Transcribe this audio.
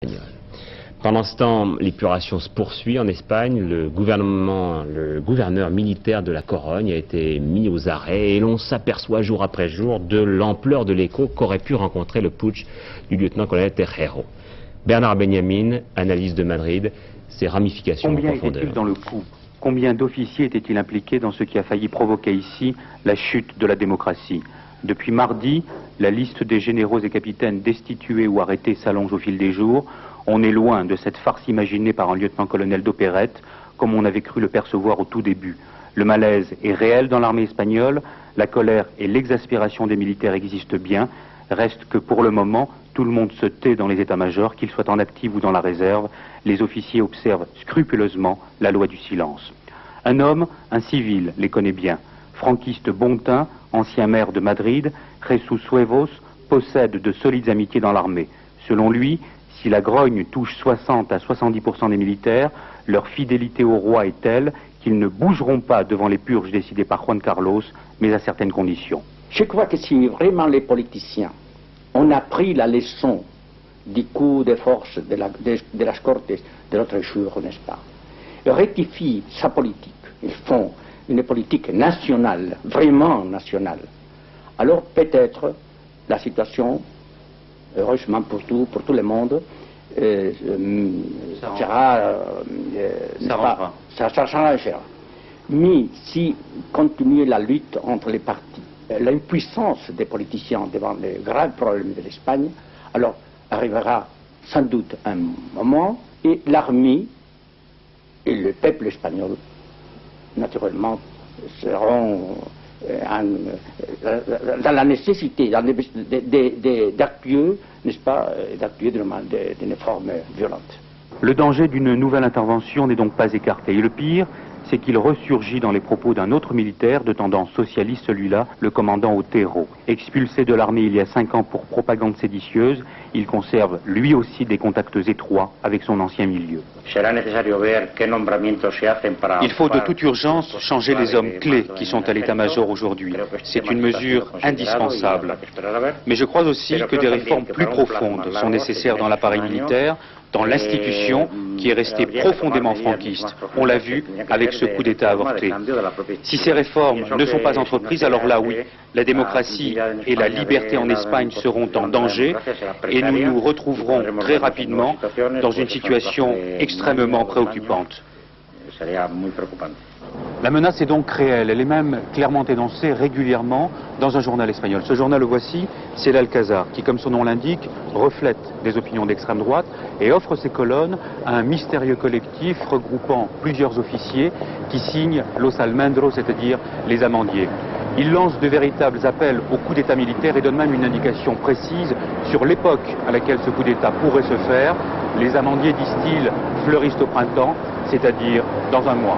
espagnole. Pendant ce temps, l'épuration se poursuit en Espagne. Le gouverneur militaire de la Corogne a été mis aux arrêts et l'on s'aperçoit jour après jour de l'ampleur de l'écho qu'aurait pu rencontrer le putsch du lieutenant-colonel Terrero. Bernard Benjamin, analyse de Madrid, ses ramifications en profondeur. Combien était-il dans le coup? Combien d'officiers étaient-ils impliqués dans ce qui a failli provoquer ici la chute de la démocratie? Depuis mardi, la liste des généraux et capitaines destitués ou arrêtés s'allonge au fil des jours. On est loin de cette farce imaginée par un lieutenant-colonel d'opérette, comme on avait cru le percevoir au tout début. Le malaise est réel dans l'armée espagnole, la colère et l'exaspération des militaires existent bien, reste que pour le moment, tout le monde se tait dans les états-majors, qu'ils soient en active ou dans la réserve. Les officiers observent scrupuleusement la loi du silence. Un homme, un civil, les connaît bien. Franquiste Bontin, ancien maire de Madrid, Jesús Huevos, possède de solides amitiés dans l'armée. Selon lui, si la grogne touche 60 à 70% des militaires, leur fidélité au roi est telle qu'ils ne bougeront pas devant les purges décidées par Juan Carlos, mais à certaines conditions. Je crois que si vraiment les politiciens ont appris la leçon du coup de force de las Cortes de l'autre jour, n'est-ce pas, rectifient sa politique, ils font une politique nationale, vraiment nationale, alors peut-être la situation, heureusement pour tout le monde, ça changera. Mais si continue la lutte entre les partis, l'impuissance des politiciens devant les graves problèmes de l'Espagne, alors arrivera sans doute un moment et l'armée et le peuple espagnol, naturellement, seront dans la nécessité d'actuer, n'est-ce pas, d'actuer d'une forme violente. Le danger d'une nouvelle intervention n'est donc pas écarté. Et le pire, c'est qu'il ressurgit dans les propos d'un autre militaire de tendance socialiste, celui-là, le commandant Otero. Expulsé de l'armée il y a 5 ans pour propagande séditieuse, il conserve lui aussi des contacts étroits avec son ancien milieu. Il faut de toute urgence changer les hommes clés qui sont à l'état-major aujourd'hui. C'est une mesure indispensable. Mais je crois aussi que des réformes plus profondes sont nécessaires dans l'appareil militaire, dans l'institution qui est restée profondément franquiste. On l'a vu avec ce coup d'État avorté. Si ces réformes ne sont pas entreprises, alors là oui, la démocratie et la liberté en Espagne seront en danger et nous nous retrouverons très rapidement dans une situation extrêmement préoccupante. La menace est donc réelle, elle est même clairement énoncée régulièrement dans un journal espagnol. Ce journal, le voici, c'est l'Alcazar, qui, comme son nom l'indique, reflète des opinions d'extrême droite et offre ses colonnes à un mystérieux collectif regroupant plusieurs officiers qui signent Los Almendros, c'est-à-dire les amandiers. Il lance de véritables appels au coup d'État militaire et donne même une indication précise sur l'époque à laquelle ce coup d'État pourrait se faire. Les amandiers, disent-ils, fleurissent au printemps, c'est-à-dire dans un mois.